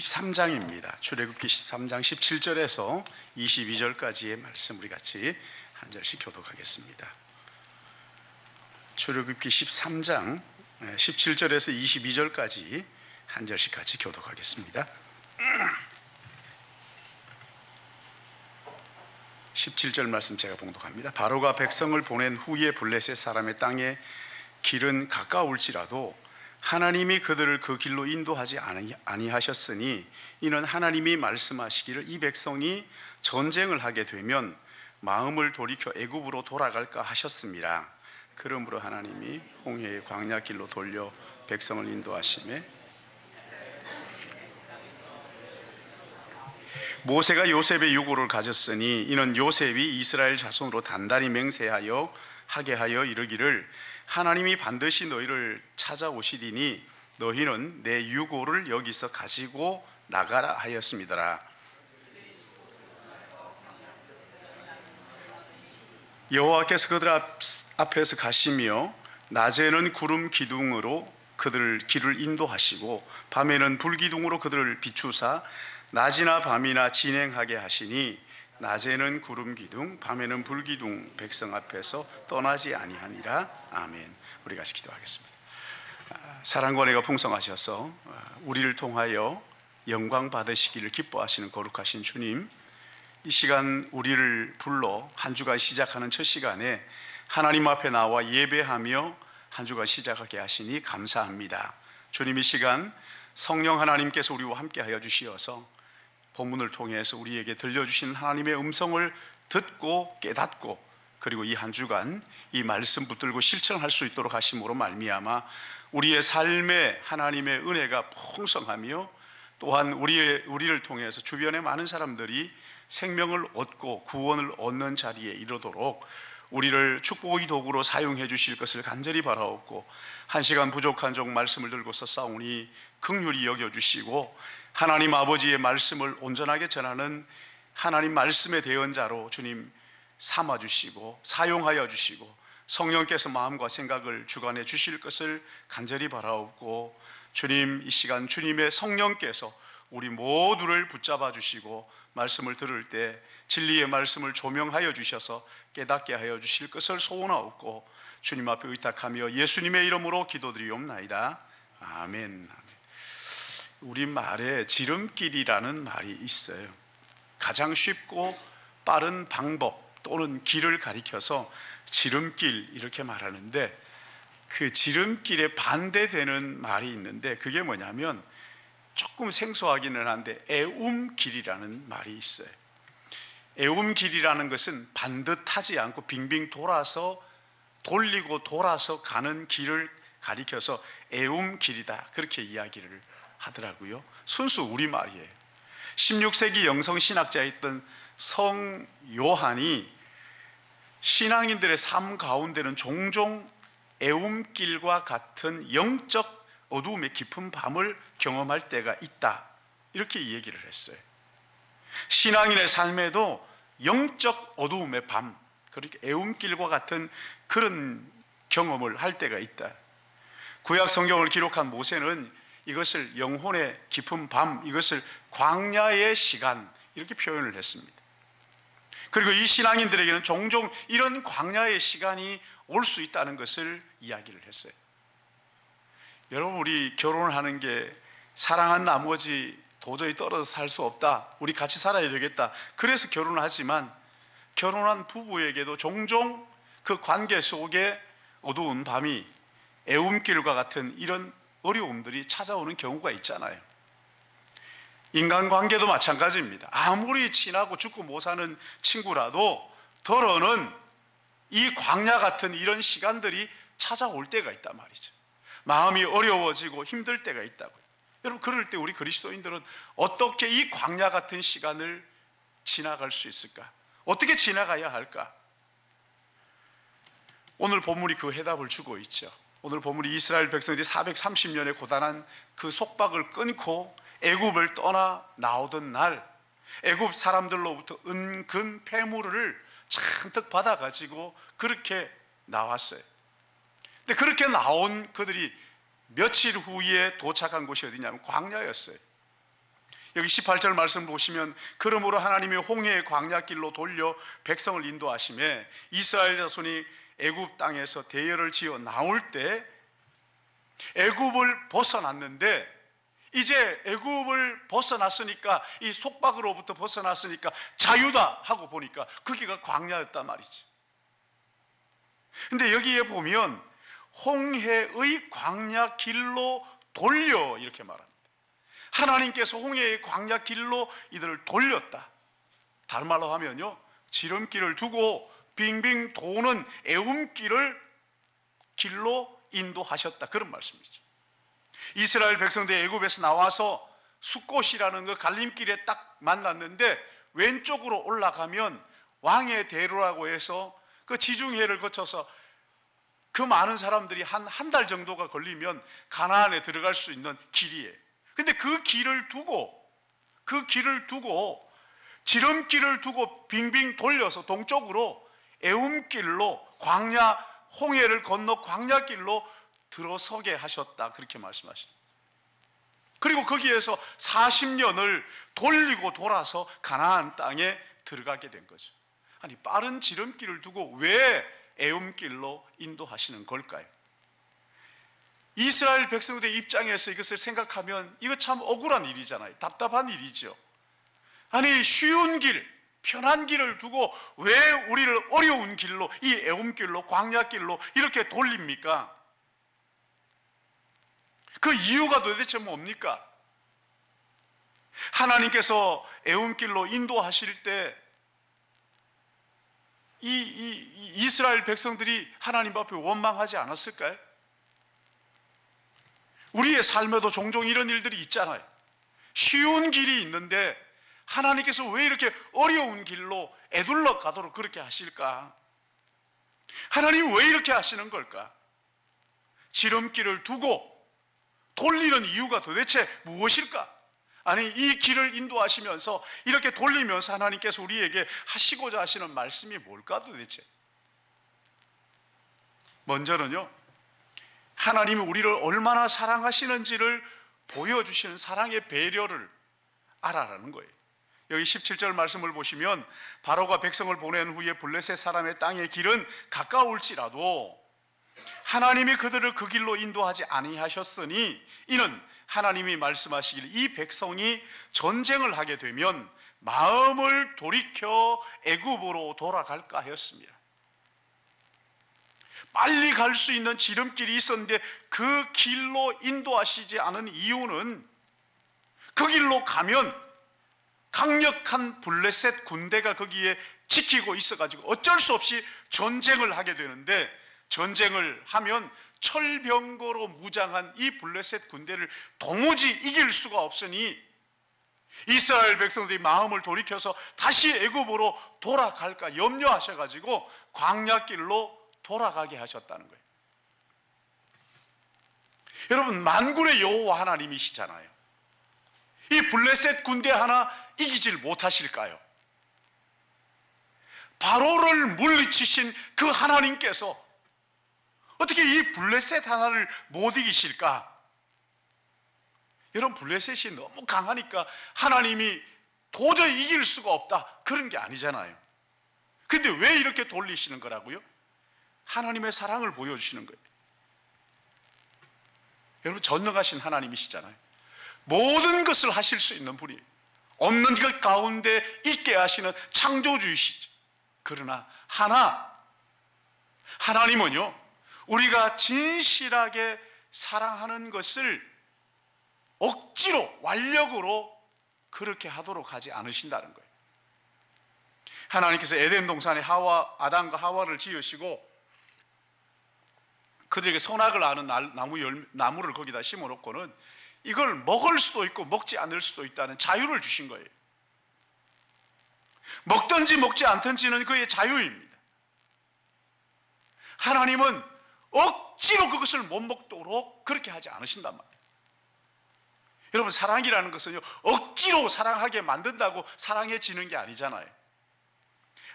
13장입니다. 출애굽기 13장 17절에서 22절까지의 말씀 우리 같이 한 절씩 교독하겠습니다. 출애굽기 13장 17절에서 22절까지 한 절씩 같이 교독하겠습니다. 17절 말씀 제가 봉독합니다. 바로가 백성을 보낸 후에 블레셋 사람의 땅에 길은 가까울지라도 하나님이 그들을 그 길로 인도하지 아니하셨으니 이는 하나님이 말씀하시기를 이 백성이 전쟁을 하게 되면 마음을 돌이켜 애굽으로 돌아갈까 하셨습니다. 그러므로 하나님이 홍해의 광야 길로 돌려 백성을 인도하시매 모세가 요셉의 유고를 가졌으니 이는 요셉이 이스라엘 자손으로 단단히 맹세하여 하게 하여 이르기를 하나님이 반드시 너희를 찾아오시리니 너희는 내 유고를 여기서 가지고 나가라 하였습니다. 여호와께서 그들 앞에서 가시며 낮에는 구름 기둥으로 그들 길을 인도하시고 밤에는 불기둥으로 그들을 비추사 낮이나 밤이나 진행하게 하시니 낮에는 구름 기둥 밤에는 불기둥 백성 앞에서 떠나지 아니하니라. 아멘. 우리 같이 기도하겠습니다. 사랑과 은혜가 풍성하셔서 우리를 통하여 영광 받으시기를 기뻐하시는 거룩하신 주님, 이 시간 우리를 불러 한 주간 시작하는 첫 시간에 하나님 앞에 나와 예배하며 한 주간 시작하게 하시니 감사합니다. 주님, 이 시간 성령 하나님께서 우리와 함께하여 주시어서 본문을 통해서 우리에게 들려주신 하나님의 음성을 듣고 깨닫고 그리고 이 한 주간 이 말씀 붙들고 실천할 수 있도록 하심으로 말미암아 우리의 삶에 하나님의 은혜가 풍성하며 또한 우리를 통해서 주변의 많은 사람들이 생명을 얻고 구원을 얻는 자리에 이르도록 우리를 축복의 도구로 사용해 주실 것을 간절히 바라옵고 한 시간 부족한 종 말씀을 들고서 싸우니 긍휼히 여겨주시고 하나님 아버지의 말씀을 온전하게 전하는 하나님 말씀의 대언자로 주님 삼아주시고 사용하여 주시고 성령께서 마음과 생각을 주관해 주실 것을 간절히 바라옵고 주님, 이 시간 주님의 성령께서 우리 모두를 붙잡아 주시고 말씀을 들을 때 진리의 말씀을 조명하여 주셔서 깨닫게 하여 주실 것을 소원하옵고 주님 앞에 의탁하며 예수님의 이름으로 기도드리옵나이다. 아멘. 우리 말에 지름길이라는 말이 있어요. 가장 쉽고 빠른 방법 또는 길을 가리켜서 지름길 이렇게 말하는데 그 지름길에 반대되는 말이 있는데 그게 뭐냐면 조금 생소하기는 한데 애움길이라는 말이 있어요. 애움길이라는 것은 반듯하지 않고 빙빙 돌아서 돌리고 돌아서 가는 길을 가리켜서 애움길이다 그렇게 이야기를 하더라고요. 순수 우리말이에요. 16세기 영성신학자였던 성 요한이 신앙인들의 삶 가운데는 종종 애움길과 같은 영적 어두움의 깊은 밤을 경험할 때가 있다 이렇게 얘기를 했어요. 신앙인의 삶에도 영적 어두움의 밤, 그렇게 애움길과 같은 그런 경험을 할 때가 있다. 구약 성경을 기록한 모세는 이것을 영혼의 깊은 밤, 이것을 광야의 시간 이렇게 표현을 했습니다. 그리고 이 신앙인들에게는 종종 이런 광야의 시간이 올 수 있다는 것을 이야기를 했어요. 여러분, 우리 결혼을 하는 게 사랑한 나머지 도저히 떨어져 살 수 없다, 우리 같이 살아야 되겠다, 그래서 결혼을 하지만 결혼한 부부에게도 종종 그 관계 속에 어두운 밤이 애움길과 같은 이런 어려움들이 찾아오는 경우가 있잖아요. 인간관계도 마찬가지입니다. 아무리 친하고 죽고 못 사는 친구라도 더러는 이 광야 같은 이런 시간들이 찾아올 때가 있단 말이죠. 마음이 어려워지고 힘들 때가 있다고요. 여러분, 그럴 때 우리 그리스도인들은 어떻게 이 광야 같은 시간을 지나갈 수 있을까? 어떻게 지나가야 할까? 오늘 본문이 그 해답을 주고 있죠. 오늘 본문이 이스라엘 백성들이 430년의 고단한 그 속박을 끊고 애굽을 떠나 나오던 날 애굽 사람들로부터 은근 폐물을 잔뜩 받아가지고 그렇게 나왔어요. 근데 그렇게 나온 그들이 며칠 후에 도착한 곳이 어디냐면 광야였어요. 여기 18절 말씀 보시면 그러므로 하나님이 홍해의 광야길로 돌려 백성을 인도하심에 이스라엘 자손이 애굽 땅에서 대열을 지어 나올 때 애굽을 벗어났는데 이제 애굽을 벗어났으니까 이 속박으로부터 벗어났으니까 자유다 하고 보니까 거기가 광야였단 말이지. 근데 여기에 보면 홍해의 광야 길로 돌려 이렇게 말합니다. 하나님께서 홍해의 광야 길로 이들을 돌렸다. 다른 말로 하면요, 지름길을 두고 빙빙 도는 애움길을 길로 인도하셨다, 그런 말씀이죠. 이스라엘 백성들이 애굽에서 나와서 숫곳이라는 그 갈림길에 딱 만났는데 왼쪽으로 올라가면 왕의 대로라고 해서 그 지중해를 거쳐서 그 많은 사람들이 한 달 정도가 걸리면 가나안에 들어갈 수 있는 길이에요. 근데 그 길을 두고 지름길을 두고 빙빙 돌려서 동쪽으로 애움길로 광야 홍해를 건너 광야길로 들어서게 하셨다, 그렇게 말씀하십니다. 그리고 거기에서 40년을 돌리고 돌아서 가나안 땅에 들어가게 된 거죠. 아니, 빠른 지름길을 두고 왜 애움길로 인도하시는 걸까요? 이스라엘 백성들의 입장에서 이것을 생각하면 이거 참 억울한 일이잖아요. 답답한 일이죠. 아니, 쉬운 길, 편한 길을 두고 왜 우리를 어려운 길로, 이 애움길로, 광야길로 이렇게 돌립니까? 그 이유가 도대체 뭡니까? 하나님께서 애움길로 인도하실 때 이스라엘 백성들이 하나님 앞에 원망하지 않았을까요? 우리의 삶에도 종종 이런 일들이 있잖아요. 쉬운 길이 있는데 하나님께서 왜 이렇게 어려운 길로 애둘러 가도록 그렇게 하실까? 하나님 왜 이렇게 하시는 걸까? 지름길을 두고 돌리는 이유가 도대체 무엇일까? 아니, 이 길을 인도하시면서 이렇게 돌리면서 하나님께서 우리에게 하시고자 하시는 말씀이 뭘까 도대체? 먼저는요, 하나님이 우리를 얼마나 사랑하시는지를 보여주시는 사랑의 배려를 알아라는 거예요. 여기 17절 말씀을 보시면 바로가 백성을 보낸 후에 블레셋 사람의 땅의 길은 가까울지라도 하나님이 그들을 그 길로 인도하지 아니하셨으니 이는 하나님이 말씀하시길 이 백성이 전쟁을 하게 되면 마음을 돌이켜 애굽으로 돌아갈까 하였습니다. 빨리 갈 수 있는 지름길이 있었는데 그 길로 인도하시지 않은 이유는 그 길로 가면 강력한 블레셋 군대가 거기에 지키고 있어가지고 어쩔 수 없이 전쟁을 하게 되는데, 전쟁을 하면 철병거로 무장한 이 블레셋 군대를 도무지 이길 수가 없으니 이스라엘 백성들이 마음을 돌이켜서 다시 애굽으로 돌아갈까 염려하셔가지고 광야길로 돌아가게 하셨다는 거예요. 여러분, 만군의 여호와 하나님이시잖아요. 이 블레셋 군대 하나 이기질 못하실까요? 바로를 물리치신 그 하나님께서 어떻게 이 블레셋 하나를 못 이기실까? 여러분, 블레셋이 너무 강하니까 하나님이 도저히 이길 수가 없다, 그런 게 아니잖아요. 근데 왜 이렇게 돌리시는 거라고요? 하나님의 사랑을 보여주시는 거예요. 여러분, 전능하신 하나님이시잖아요. 모든 것을 하실 수 있는 분이에요. 없는 것 가운데 있게 하시는 창조주이시죠. 그러나 하나님은요, 우리가 진실하게 사랑하는 것을 억지로 완력으로 그렇게 하도록 하지 않으신다는 거예요. 하나님께서 에덴 동산에 아담과 하와를 지으시고 그들에게 선악을 아는 나무를 거기다 심어놓고는 이걸 먹을 수도 있고 먹지 않을 수도 있다는 자유를 주신 거예요. 먹든지 먹지 않든지는 그의 자유입니다. 하나님은 억지로 그것을 못 먹도록 그렇게 하지 않으신단 말이에요. 여러분, 사랑이라는 것은요, 억지로 사랑하게 만든다고 사랑해지는 게 아니잖아요.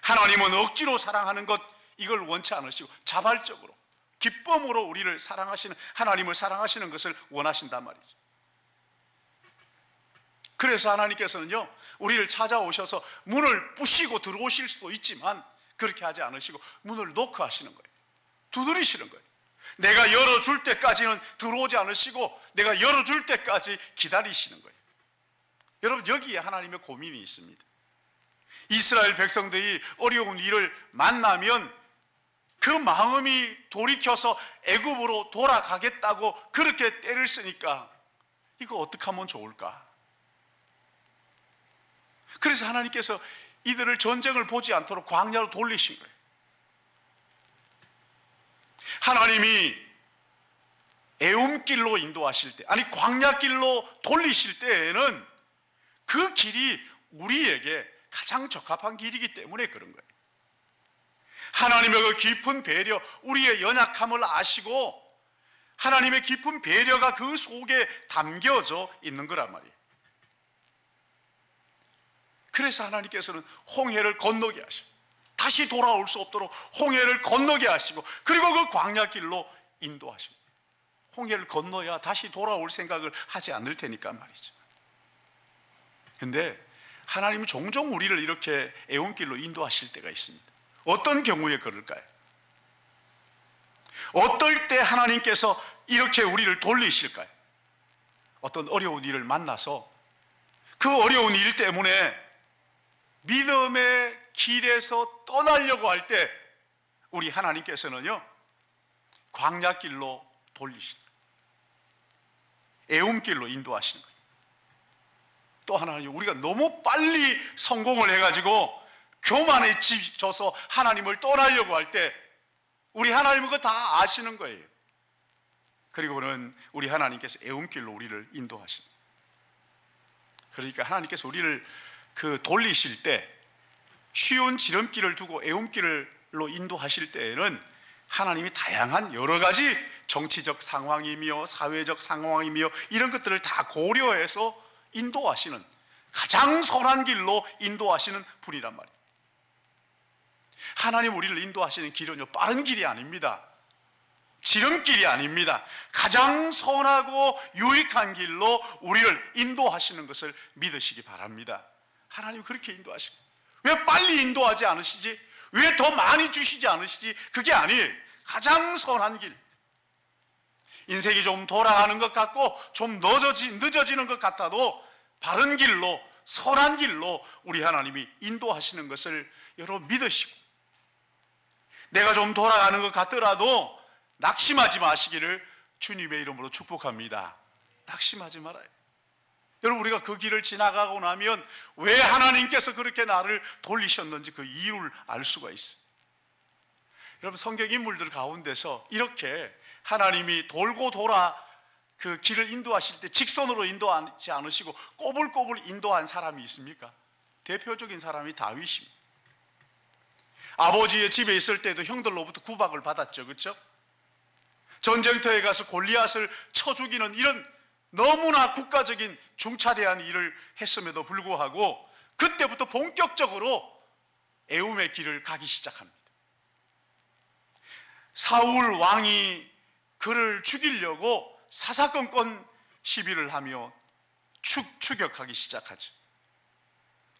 하나님은 억지로 사랑하는 것, 이걸 원치 않으시고 자발적으로 기쁨으로 우리를 사랑하시는, 하나님을 사랑하시는 것을 원하신단 말이죠. 그래서 하나님께서는요, 우리를 찾아오셔서 문을 부시고 들어오실 수도 있지만 그렇게 하지 않으시고 문을 노크하시는 거예요. 두드리시는 거예요. 내가 열어줄 때까지는 들어오지 않으시고 내가 열어줄 때까지 기다리시는 거예요. 여러분, 여기에 하나님의 고민이 있습니다. 이스라엘 백성들이 어려운 일을 만나면 그 마음이 돌이켜서 애굽으로 돌아가겠다고 그렇게 때를 쓰니까 이거 어떻게 하면 좋을까? 그래서 하나님께서 이들을 전쟁을 보지 않도록 광야로 돌리신 거예요. 하나님이 애움길로 인도하실 때, 아니 광야길로 돌리실 때에는 그 길이 우리에게 가장 적합한 길이기 때문에 그런 거예요. 하나님의 그 깊은 배려, 우리의 연약함을 아시고 하나님의 깊은 배려가 그 속에 담겨져 있는 거란 말이에요. 그래서 하나님께서는 홍해를 건너게 하시고 다시 돌아올 수 없도록 홍해를 건너게 하시고 그리고 그 광야길로 인도하시고, 홍해를 건너야 다시 돌아올 생각을 하지 않을 테니까 말이죠. 근데 하나님은 종종 우리를 이렇게 애움길로 인도하실 때가 있습니다. 어떤 경우에 그럴까요? 어떨 때 하나님께서 이렇게 우리를 돌리실까요? 어떤 어려운 일을 만나서 그 어려운 일 때문에 믿음의 길에서 떠나려고 할 때 우리 하나님께서는요, 광야길로 돌리시는 거예요. 애움길로 인도하시는 거예요. 또 하나는 우리가 너무 빨리 성공을 해가지고 교만해져서 하나님을 떠나려고 할 때 우리 하나님은 그거 다 아시는 거예요. 그리고는 우리 하나님께서 애움길로 우리를 인도하시는 거예요. 그러니까 하나님께서 우리를 돌리실 때 쉬운 지름길을 두고 애움길로 인도하실 때에는 하나님이 다양한 여러 가지 정치적 상황이며 사회적 상황이며 이런 것들을 다 고려해서 인도하시는, 가장 선한 길로 인도하시는 분이란 말이에요. 하나님 우리를 인도하시는 길은요, 빠른 길이 아닙니다. 지름길이 아닙니다. 가장 선하고 유익한 길로 우리를 인도하시는 것을 믿으시기 바랍니다. 하나님 그렇게 인도하시고, 왜 빨리 인도하지 않으시지? 왜 더 많이 주시지 않으시지? 그게 아니에요. 가장 선한 길. 인생이 좀 돌아가는 것 같고 좀 늦어지는 것 같아도 바른 길로, 선한 길로 우리 하나님이 인도하시는 것을 여러분 믿으시고, 내가 좀 돌아가는 것 같더라도 낙심하지 마시기를 주님의 이름으로 축복합니다. 낙심하지 말아요. 여러분, 우리가 그 길을 지나가고 나면 왜 하나님께서 그렇게 나를 돌리셨는지 그 이유를 알 수가 있어요. 여러분, 성경 인물들 가운데서 이렇게 하나님이 돌고 돌아 그 길을 인도하실 때 직선으로 인도하지 않으시고 꼬불꼬불 인도한 사람이 있습니까? 대표적인 사람이 다윗입니다. 아버지의 집에 있을 때도 형들로부터 구박을 받았죠. 그렇죠? 전쟁터에 가서 골리앗을 쳐 죽이는 이런 너무나 국가적인 중차대한 일을 했음에도 불구하고 그때부터 본격적으로 애움의 길을 가기 시작합니다. 사울 왕이 그를 죽이려고 사사건건 시비를 하며 추격하기 시작하죠.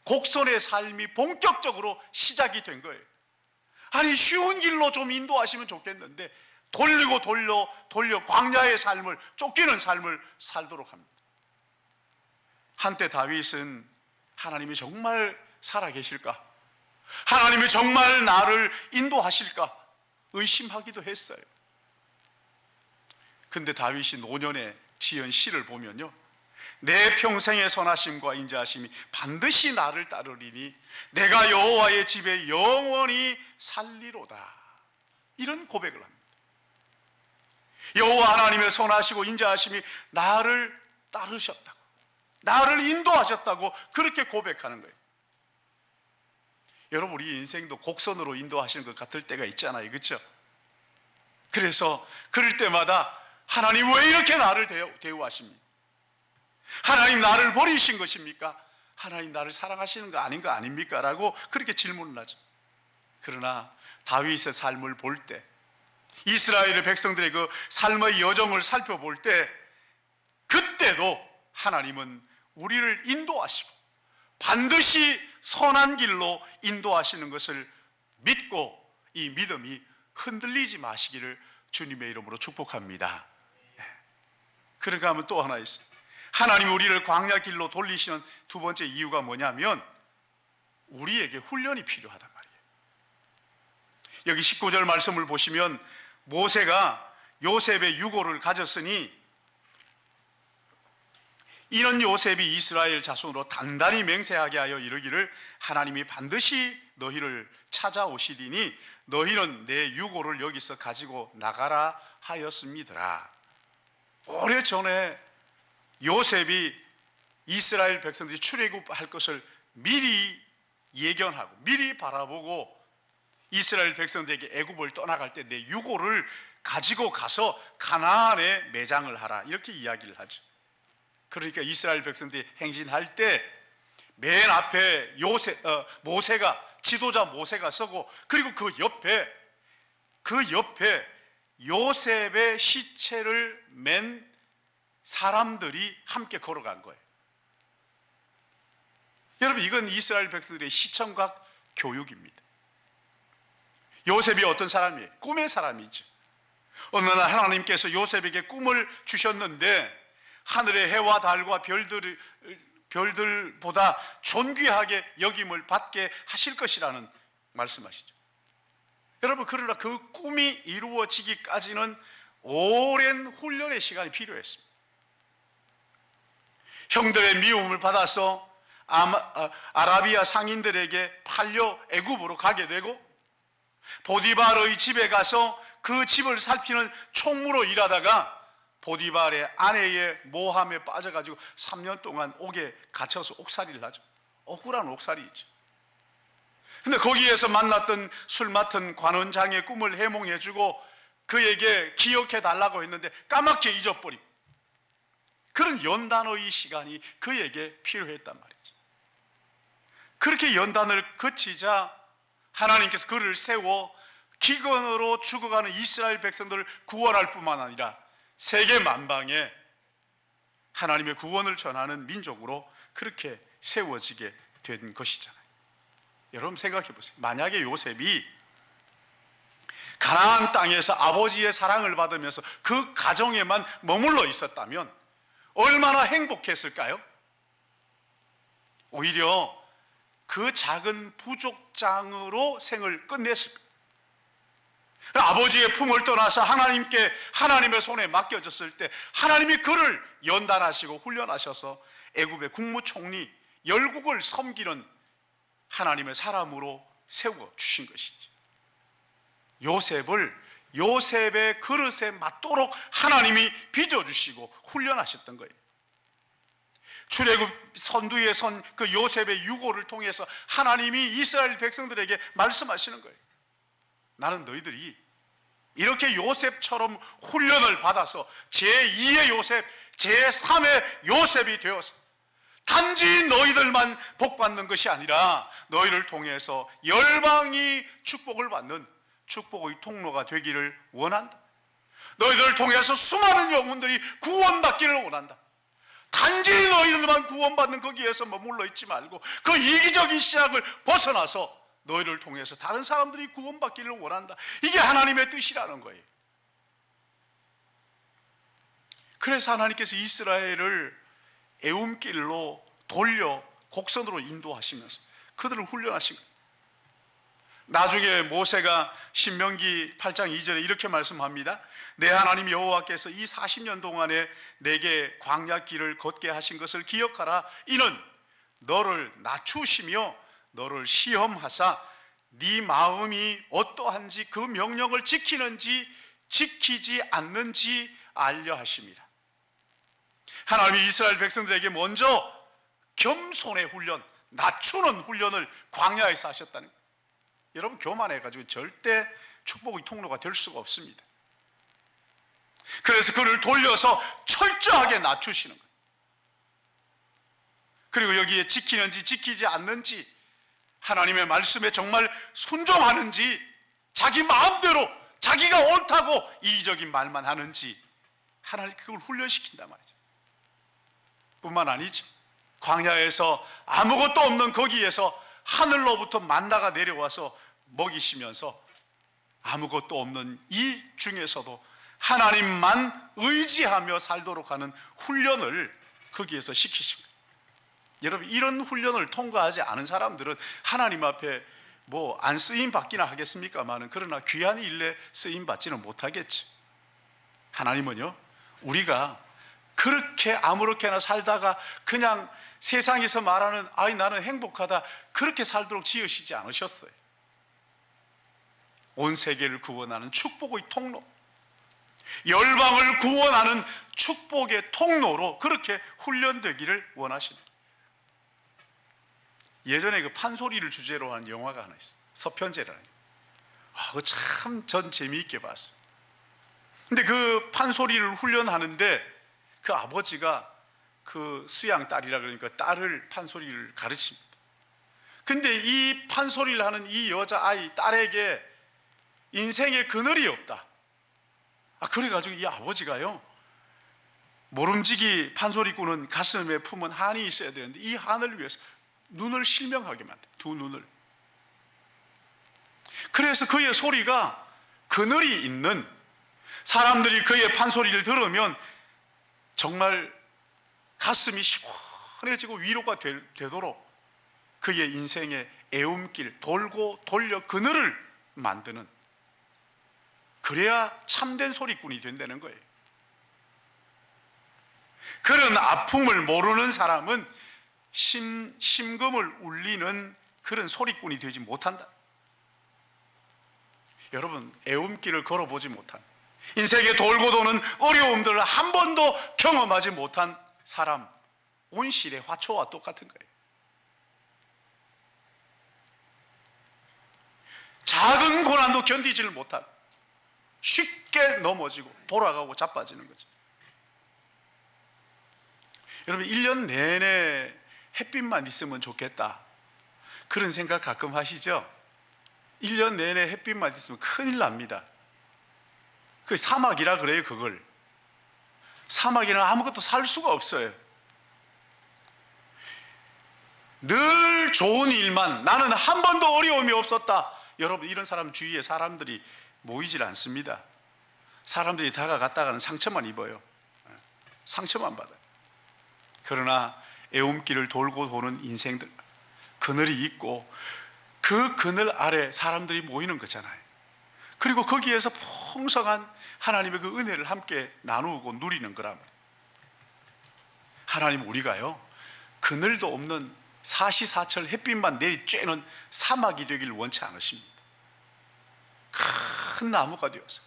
곡선의 삶이 본격적으로 시작이 된 거예요. 아니, 쉬운 길로 좀 인도하시면 좋겠는데 돌리고 돌려 광야의 삶을, 쫓기는 삶을 살도록 합니다. 한때 다윗은 하나님이 정말 살아계실까? 하나님이 정말 나를 인도하실까? 의심하기도 했어요. 근데 다윗이 노년에 지은 시를 보면요, 내 평생의 선하심과 인자하심이 반드시 나를 따르리니 내가 여호와의 집에 영원히 살리로다, 이런 고백을 합니다. 여호와 하나님의 선하시고 인자하심이 나를 따르셨다고, 나를 인도하셨다고 그렇게 고백하는 거예요. 여러분, 우리 인생도 곡선으로 인도하시는 것 같을 때가 있잖아요. 그렇죠? 그래서 그럴 때마다 하나님 왜 이렇게 나를 대우하십니까? 하나님 나를 버리신 것입니까? 하나님 나를 사랑하시는 거 아닌 거 아닙니까? 라고 그렇게 질문을 하죠. 그러나 다윗의 삶을 볼 때, 이스라엘의 백성들의 그 삶의 여정을 살펴볼 때, 그때도 하나님은 우리를 인도하시고 반드시 선한 길로 인도하시는 것을 믿고 이 믿음이 흔들리지 마시기를 주님의 이름으로 축복합니다. 그러니까 하면 또 하나 있어요. 하나님이 우리를 광야 길로 돌리시는 두 번째 이유가 뭐냐면 우리에게 훈련이 필요하단 말이에요. 여기 19절 말씀을 보시면 모세가 요셉의 유고를 가졌으니 이는 요셉이 이스라엘 자손으로 단단히 맹세하게 하여 이르기를 하나님이 반드시 너희를 찾아오시리니 너희는 내 유고를 여기서 가지고 나가라 하였습니다라. 오래전에 요셉이 이스라엘 백성들이 출애굽할 것을 미리 예견하고 미리 바라보고 이스라엘 백성들에게 애굽을 떠나갈 때 내 유고를 가지고 가서 가나안에 매장을 하라 이렇게 이야기를 하죠. 그러니까 이스라엘 백성들이 행진할 때 맨 앞에 모세가 지도자 모세가 서고 그리고 그 옆에 요셉의 시체를 맨 사람들이 함께 걸어간 거예요. 여러분 이건 이스라엘 백성들의 시청각 교육입니다. 요셉이 어떤 사람이에요? 꿈의 사람이죠. 어느 날 하나님께서 요셉에게 꿈을 주셨는데 하늘의 해와 달과 별들보다 존귀하게 여김을 받게 하실 것이라는 말씀하시죠. 여러분 그러나 그 꿈이 이루어지기까지는 오랜 훈련의 시간이 필요했습니다. 형들의 미움을 받아서 아라비아 상인들에게 팔려 애굽으로 가게 되고 보디발의 집에 가서 그 집을 살피는 총무로 일하다가 보디발의 아내의 모함에 빠져가지고 3년 동안 옥에 갇혀서 옥살이를 하죠. 억울한 옥살이죠. 근데 거기에서 만났던 술 맡은 관원장의 꿈을 해몽해주고 그에게 기억해달라고 했는데 까맣게 잊어버리고 그런 연단의 시간이 그에게 필요했단 말이죠. 그렇게 연단을 거치자 하나님께서 그를 세워 기근으로 죽어가는 이스라엘 백성들을 구원할 뿐만 아니라 세계 만방에 하나님의 구원을 전하는 민족으로 그렇게 세워지게 된 것이잖아요. 여러분 생각해 보세요. 만약에 요셉이 가나안 땅에서 아버지의 사랑을 받으면서 그 가정에만 머물러 있었다면 얼마나 행복했을까요? 오히려 그 작은 부족장으로 생을 끝냈을 거예요. 아버지의 품을 떠나서 하나님의 손에 맡겨졌을 때 하나님이 그를 연단하시고 훈련하셔서 애굽의 국무총리 열국을 섬기는 하나님의 사람으로 세워 주신 것이죠. 요셉의 그릇에 맞도록 하나님이 빚어주시고 훈련하셨던 거예요. 출애굽 선두에 선 그 요셉의 유고를 통해서 하나님이 이스라엘 백성들에게 말씀하시는 거예요. 나는 너희들이 이렇게 요셉처럼 훈련을 받아서 제2의 요셉, 제3의 요셉이 되어서 단지 너희들만 복받는 것이 아니라 너희를 통해서 열방이 축복을 받는 축복의 통로가 되기를 원한다. 너희들을 통해서 수많은 영혼들이 구원받기를 원한다. 단지 너희들만 구원받는 거기에서 머물러 있지 말고 그 이기적인 시작을 벗어나서 너희를 통해서 다른 사람들이 구원받기를 원한다. 이게 하나님의 뜻이라는 거예요. 그래서 하나님께서 이스라엘을 애움길로 돌려 곡선으로 인도하시면서 그들을 훈련하신 거예요. 나중에 모세가 신명기 8장 2절에 이렇게 말씀합니다. 내 하나님 여호와께서 이 40년 동안에 내게 광야 길을 걷게 하신 것을 기억하라. 이는 너를 낮추시며 너를 시험하사 네 마음이 어떠한지 그 명령을 지키는지 지키지 않는지 알려 하심이라. 하나님이 이스라엘 백성들에게 먼저 겸손의 훈련, 낮추는 훈련을 광야에서 하셨다는 거예요. 여러분 교만해가지고 절대 축복의 통로가 될 수가 없습니다. 그래서 그를 돌려서 철저하게 낮추시는 거예요. 그리고 여기에 지키는지 지키지 않는지 하나님의 말씀에 정말 순종하는지 자기 마음대로 자기가 옳다고 이기적인 말만 하는지 하나님 그걸 훈련시킨단 말이죠. 뿐만 아니죠. 광야에서 아무것도 없는 거기에서 하늘로부터 만나가 내려와서 먹이시면서 아무것도 없는 이 중에서도 하나님만 의지하며 살도록 하는 훈련을 거기에서 시키십니다. 여러분, 이런 훈련을 통과하지 않은 사람들은 하나님 앞에 뭐 안 쓰임 받기나 하겠습니까마는, 그러나 귀한 일에 쓰임 받지는 못하겠지. 하나님은요, 우리가 그렇게 아무렇게나 살다가 그냥 세상에서 말하는 아이 나는 행복하다 그렇게 살도록 지으시지 않으셨어요. 온 세계를 구원하는 축복의 통로, 열방을 구원하는 축복의 통로로 그렇게 훈련되기를 원하십니다. 예전에 그 판소리를 주제로 한 영화가 하나 있어요. 서편제라는. 그거 참 전 재미있게 봤어요. 근데 그 판소리를 훈련하는데 그 아버지가 그 수양 딸이라 그러니까 딸을 판소리를 가르칩니다. 근데 이 판소리를 하는 이 여자아이 딸에게 인생에 그늘이 없다. 그래가지고 이 아버지가요, 모름지기 판소리꾼은 가슴에 품은 한이 있어야 되는데 이 한을 위해서 눈을 실명하게 만든, 두 눈을. 그래서 그의 소리가 그늘이 있는, 사람들이 그의 판소리를 들으면 정말 가슴이 시원해지고 위로가 되도록 그의 인생의 애움길, 돌고 돌려 그늘을 만드는, 그래야 참된 소리꾼이 된다는 거예요. 그런 아픔을 모르는 사람은 심금을 울리는 그런 소리꾼이 되지 못한다. 여러분, 애움길을 걸어보지 못한, 인생에 돌고 도는 어려움들을 한 번도 경험하지 못한 사람, 온실의 화초와 똑같은 거예요. 작은 고난도 견디지를 못한, 쉽게 넘어지고 돌아가고 자빠지는 거죠. 여러분, 1년 내내 햇빛만 있으면 좋겠다, 그런 생각 가끔 하시죠? 1년 내내 햇빛만 있으면 큰일 납니다. 그 사막이라 그래요. 그걸 사막에는 아무것도 살 수가 없어요. 늘 좋은 일만, 나는 한 번도 어려움이 없었다. 여러분, 이런 사람 주위에 사람들이 모이질 않습니다. 사람들이 다가갔다가는 상처만 입어요. 상처만 받아요. 그러나 애움길을 돌고 도는 인생들, 그늘이 있고 그 그늘 아래 사람들이 모이는 거잖아요. 그리고 거기에서 풍성한 하나님의 그 은혜를 함께 나누고 누리는 거란 말이에요. 하나님, 우리가요, 그늘도 없는 사시사철 햇빛만 내리쬐는 사막이 되기를 원치 않으십니다. 큰 나무가 되어서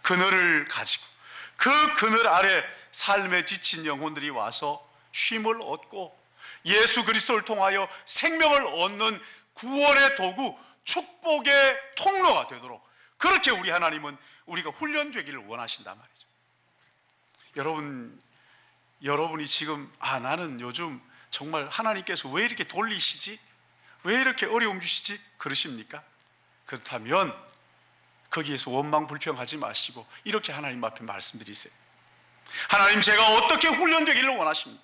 그늘을 가지고 그 그늘 아래 삶에 지친 영혼들이 와서 쉼을 얻고 예수 그리스도를 통하여 생명을 얻는 구원의 도구, 축복의 통로가 되도록 그렇게 우리 하나님은 우리가 훈련되기를 원하신단 말이죠. 여러분이 지금 나는 요즘 정말 하나님께서 왜 이렇게 돌리시지? 왜 이렇게 어려움 주시지? 그러십니까? 그렇다면 거기에서 원망 불평하지 마시고 이렇게 하나님 앞에 말씀드리세요. 하나님, 제가 어떻게 훈련되기를 원하십니까?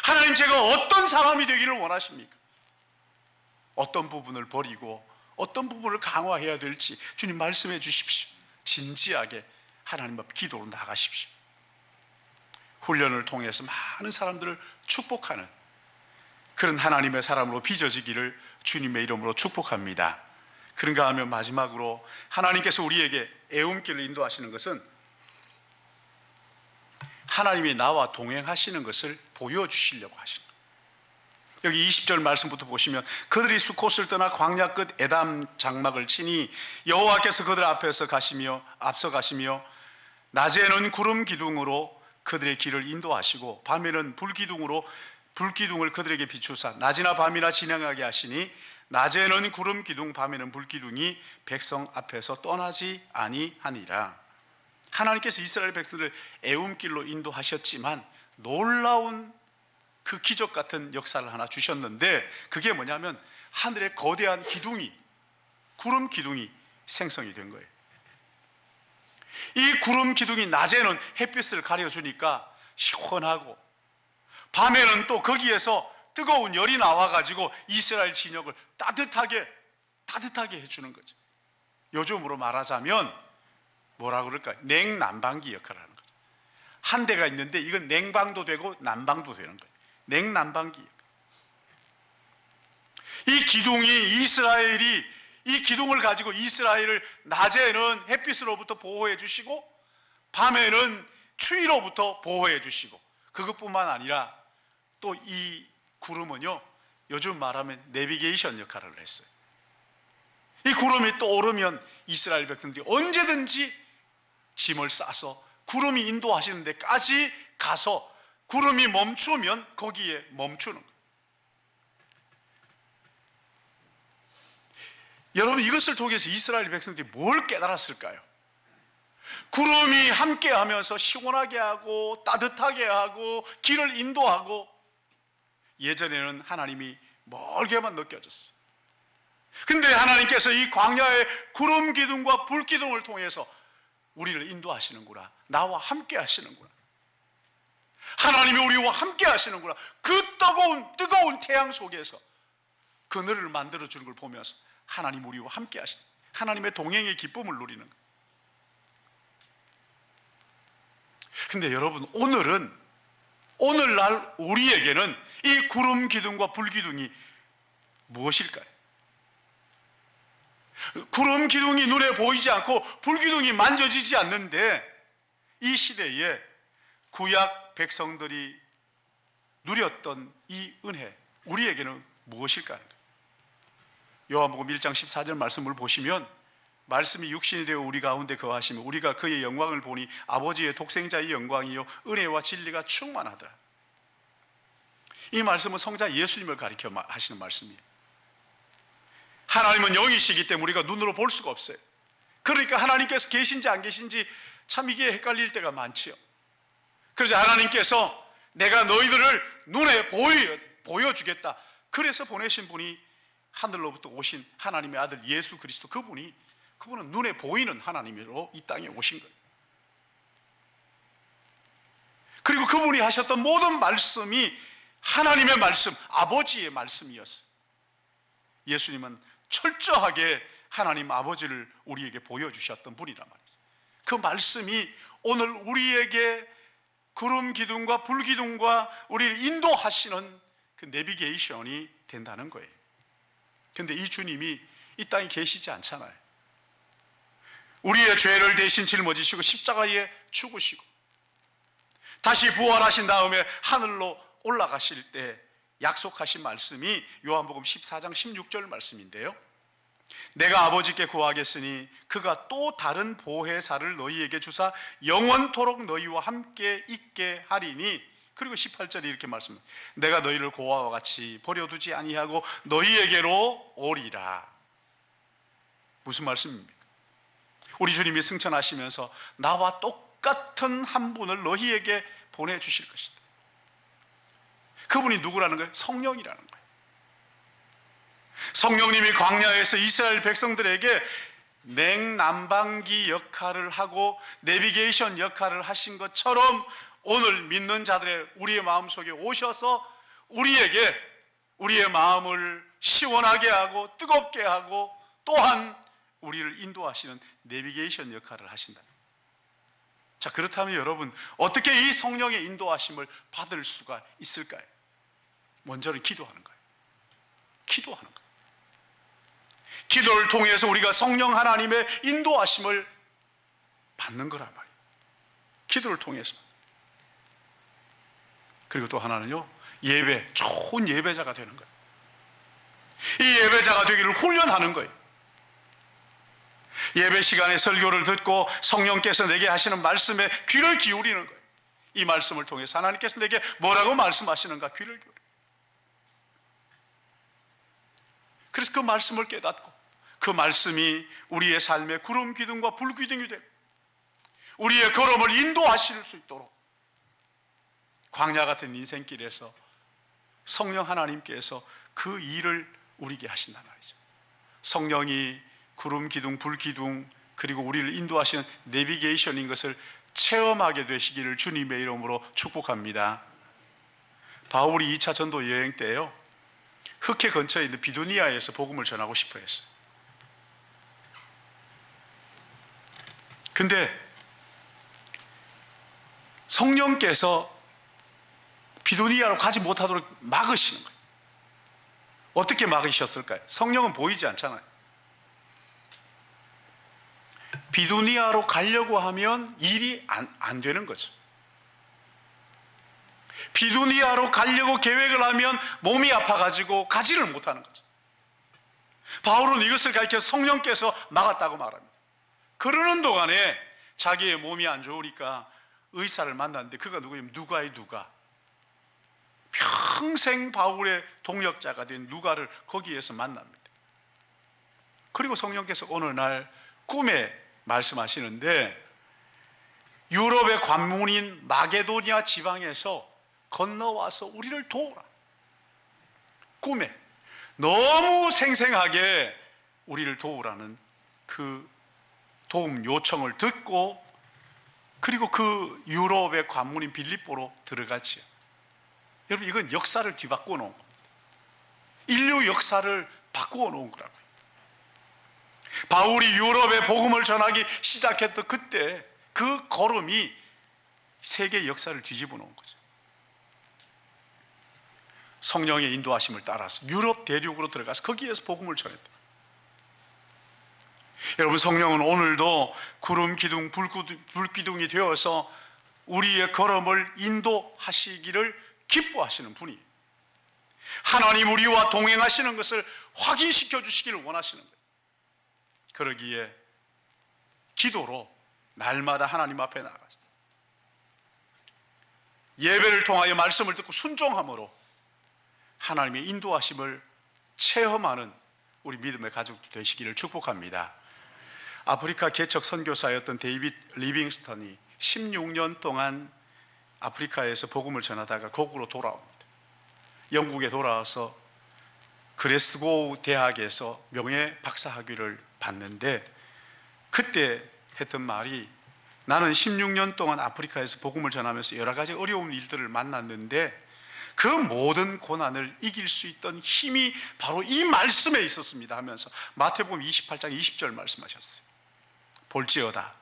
하나님, 제가 어떤 사람이 되기를 원하십니까? 어떤 부분을 버리고 어떤 부분을 강화해야 될지 주님 말씀해 주십시오. 진지하게 하나님 앞에 기도로 나가십시오. 훈련을 통해서 많은 사람들을 축복하는 그런 하나님의 사람으로 빚어지기를 주님의 이름으로 축복합니다. 그런가 하면 마지막으로 하나님께서 우리에게 애움길을 인도하시는 것은 하나님이 나와 동행하시는 것을 보여주시려고 하시는 거예요. 여기 20절 말씀부터 보시면 그들이 수콧을 떠나 광야 끝 에담 장막을 치니 여호와께서 그들 앞에서 앞서 가시며 낮에는 구름 기둥으로 그들의 길을 인도하시고 밤에는 불기둥을 그들에게 비추사 낮이나 밤이나 진행하게 하시니 낮에는 구름 기둥 밤에는 불기둥이 백성 앞에서 떠나지 아니하니라. 하나님께서 이스라엘 백성들을 애움길로 인도하셨지만 놀라운 그 기적 같은 역사를 하나 주셨는데 그게 뭐냐면 하늘에 거대한 구름 기둥이 생성이 된 거예요. 이 구름 기둥이 낮에는 햇빛을 가려주니까 시원하고 밤에는 또 거기에서 뜨거운 열이 나와가지고 이스라엘 진영을 따뜻하게 해주는 거죠. 요즘으로 말하자면 뭐라 그럴까요? 냉난방기 역할을 하는 거죠. 한 대가 있는데 이건 냉방도 되고 난방도 되는 거예요. 냉난방기. 이 기둥을 가지고 이스라엘을 낮에는 햇빛으로부터 보호해 주시고 밤에는 추위로부터 보호해 주시고, 그것뿐만 아니라 또 이 구름은요, 요즘 말하면 내비게이션 역할을 했어요. 이 구름이 또 오르면 이스라엘 백성들이 언제든지 짐을 싸서 구름이 인도하시는 데까지 가서 구름이 멈추면 거기에 멈추는 거예요. 여러분, 이것을 통해서 이스라엘 백성들이 뭘 깨달았을까요? 구름이 함께 하면서 시원하게 하고 따뜻하게 하고 길을 인도하고, 예전에는 하나님이 멀게만 느껴졌어요. 근데 하나님께서 이 광야의 구름 기둥과 불 기둥을 통해서 우리를 인도하시는구나. 나와 함께 하시는구나. 하나님이 우리와 함께 하시는구나. 그 뜨거운 태양 속에서 그늘을 만들어주는 걸 보면서 하나님 우리와 함께 하시는, 하나님의 동행의 기쁨을 누리는 거예요. 근데 여러분, 오늘날 우리에게는 이 구름 기둥과 불 기둥이 무엇일까요? 구름 기둥이 눈에 보이지 않고 불 기둥이 만져지지 않는데, 이 시대에 구약 백성들이 누렸던 이 은혜, 우리에게는 무엇일까요? 요한복음 1장 14절 말씀을 보시면, 말씀이 육신이 되어 우리 가운데 거하시며 우리가 그의 영광을 보니 아버지의 독생자의 영광이요 은혜와 진리가 충만하더라. 이 말씀은 성자 예수님을 가리켜 하시는 말씀이에요. 하나님은 영이시기 때문에 우리가 눈으로 볼 수가 없어요. 그러니까 하나님께서 계신지 안 계신지 참 이게 헷갈릴 때가 많지요. 그래서 하나님께서 내가 너희들을 눈에 보여주겠다. 그래서 보내신 분이 하늘로부터 오신 하나님의 아들 예수 그리스도, 그분은 눈에 보이는 하나님으로 이 땅에 오신 거예요. 그리고 그분이 하셨던 모든 말씀이 하나님의 말씀, 아버지의 말씀이었어요. 예수님은 철저하게 하나님 아버지를 우리에게 보여주셨던 분이란 말이죠. 그 말씀이 오늘 우리에게 구름 기둥과 불 기둥과 우리를 인도하시는 그 내비게이션이 된다는 거예요. 그런데 이 주님이 이 땅에 계시지 않잖아요. 우리의 죄를 대신 짊어지시고 십자가에 죽으시고 다시 부활하신 다음에 하늘로 올라가실 때 약속하신 말씀이 요한복음 14장 16절 말씀인데요. 내가 아버지께 구하겠으니 그가 또 다른 보혜사를 너희에게 주사 영원토록 너희와 함께 있게 하리니, 그리고 18절에 이렇게 말씀합니다. 내가 너희를 고아와 같이 버려두지 아니하고 너희에게로 오리라. 무슨 말씀입니까? 우리 주님이 승천하시면서 나와 똑같은 한 분을 너희에게 보내주실 것이다. 그분이 누구라는 거예요? 성령이라는 거예요. 성령님이 광야에서 이스라엘 백성들에게 냉난방기 역할을 하고 내비게이션 역할을 하신 것처럼 오늘 믿는 자들의 우리의 마음속에 오셔서 우리의 마음을 시원하게 하고 뜨겁게 하고 또한 우리를 인도하시는 내비게이션 역할을 하신다. 자, 그렇다면 여러분, 어떻게 이 성령의 인도하심을 받을 수가 있을까요? 먼저는 기도하는 거예요. 기도하는 거예요. 기도를 통해서 우리가 성령 하나님의 인도하심을 받는 거란 말이에요. 기도를 통해서. 그리고 또 하나는요, 좋은 예배자가 되는 거예요. 이 예배자가 되기를 훈련하는 거예요. 예배 시간에 설교를 듣고 성령께서 내게 하시는 말씀에 귀를 기울이는 거예요. 이 말씀을 통해서 하나님께서 내게 뭐라고 말씀하시는가 귀를 기울여요. 그래서 그 말씀을 깨닫고 그 말씀이 우리의 삶의 구름 기둥과 불 기둥이 되고 우리의 걸음을 인도하실 수 있도록 광야 같은 인생길에서 성령 하나님께서 그 일을 우리에게 하신단 말이죠. 성령이 구름 기둥, 불 기둥, 그리고 우리를 인도하시는 내비게이션인 것을 체험하게 되시기를 주님의 이름으로 축복합니다. 바울이 2차 전도 여행 때요, 흑해 근처에 있는 비두니아에서 복음을 전하고 싶어 했어요. 근데 성령께서 비두니아로 가지 못하도록 막으시는 거예요. 어떻게 막으셨을까요? 성령은 보이지 않잖아요. 비두니아로 가려고 하면 일이 안 되는 거죠. 비두니아로 가려고 계획을 하면 몸이 아파가지고 가지를 못하는 거죠. 바울은 이것을 가르쳐서 성령께서 막았다고 말합니다. 그러는 동안에 자기의 몸이 안 좋으니까 의사를 만났는데 그가 누구냐면 누가의 누가. 평생 바울의 동역자가 된 누가를 거기에서 만납니다. 그리고 성령께서 어느 날 꿈에 말씀하시는데 유럽의 관문인 마게도니아 지방에서 건너와서 우리를 도우라. 꿈에 너무 생생하게 우리를 도우라는 그 도움 요청을 듣고 그리고 그 유럽의 관문인 빌립보로 들어가지요. 여러분, 이건 역사를 뒤바꾸어 놓은 겁니다. 인류 역사를 바꾸어 놓은 거라고요. 바울이 유럽에 복음을 전하기 시작했던 그때 그 걸음이 세계 역사를 뒤집어 놓은 거죠. 성령의 인도하심을 따라서 유럽 대륙으로 들어가서 거기에서 복음을 전했다. 여러분, 성령은 오늘도 구름 기둥, 불기둥이 되어서 우리의 걸음을 인도하시기를 기뻐하시는 분이에요. 하나님 우리와 동행하시는 것을 확인시켜 주시기를 원하시는 거예요. 그러기에 기도로 날마다 하나님 앞에 나가서 예배를 통하여 말씀을 듣고 순종함으로 하나님의 인도하심을 체험하는 우리 믿음의 가족도 되시기를 축복합니다. 아프리카 개척 선교사였던 데이빗 리빙스턴이 16년 동안 아프리카에서 복음을 전하다가 거꾸로 돌아옵니다. 영국에 돌아와서 그레스고우 대학에서 명예 박사학위를 받는데 그때 했던 말이 나는 16년 동안 아프리카에서 복음을 전하면서 여러 가지 어려운 일들을 만났는데 그 모든 고난을 이길 수 있던 힘이 바로 이 말씀에 있었습니다 하면서 마태복음 28장 20절 말씀하셨어요. 볼지어다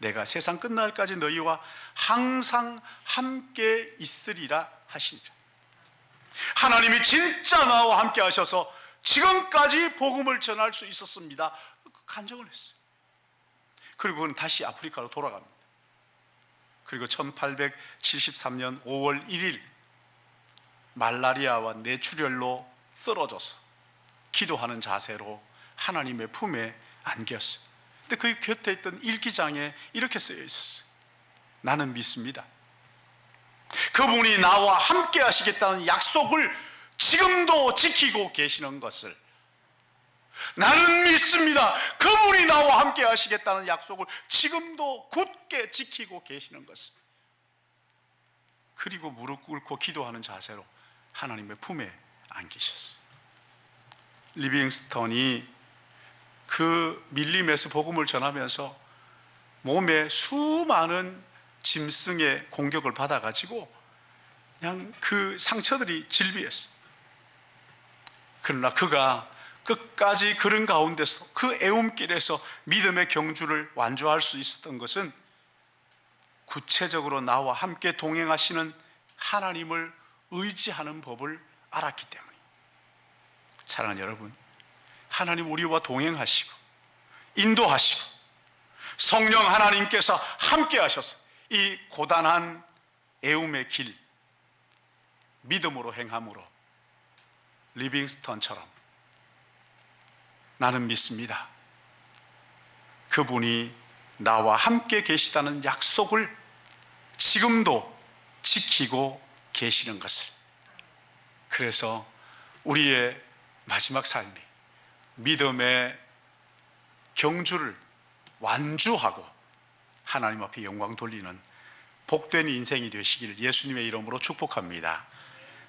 내가 세상 끝날까지 너희와 항상 함께 있으리라 하시니라. 하나님이 진짜 나와 함께 하셔서 지금까지 복음을 전할 수 있었습니다. 간증을 했어요. 그리고 그는 다시 아프리카로 돌아갑니다. 그리고 1873년 5월 1일 말라리아와 뇌출혈로 쓰러져서 기도하는 자세로 하나님의 품에 안겼어요. 근데 그 곁에 있던 일기장에 이렇게 쓰여 있었어요. 나는 믿습니다. 그분이 나와 함께 하시겠다는 약속을 지금도 지키고 계시는 것을. 나는 믿습니다. 그분이 나와 함께 하시겠다는 약속을 지금도 굳게 지키고 계시는 것을. 그리고 무릎 꿇고 기도하는 자세로 하나님의 품에 안기셨어요. 리빙스턴이 그 밀림에서 복음을 전하면서 몸에 수많은 짐승의 공격을 받아가지고 그냥 그 상처들이 질비했어요. 그러나 그가 끝까지 그런 가운데서 그 애움길에서 믿음의 경주를 완주할 수 있었던 것은 구체적으로 나와 함께 동행하시는 하나님을 의지하는 법을 알았기 때문입니다. 사랑하는 여러분, 하나님 우리와 동행하시고 인도하시고 성령 하나님께서 함께 하셔서 이 고단한 애움의 길 믿음으로 행함으로 리빙스턴처럼 나는 믿습니다. 그분이 나와 함께 계시다는 약속을 지금도 지키고 계시는 것을. 그래서 우리의 마지막 삶이 믿음의 경주를 완주하고 하나님 앞에 영광 돌리는 복된 인생이 되시기를 예수님의 이름으로 축복합니다.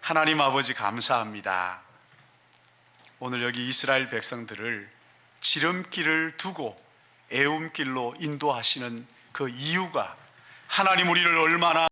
하나님 아버지 감사합니다. 오늘 여기 이스라엘 백성들을 지름길을 두고 애움길로 인도하시는 그 이유가 하나님 우리를 얼마나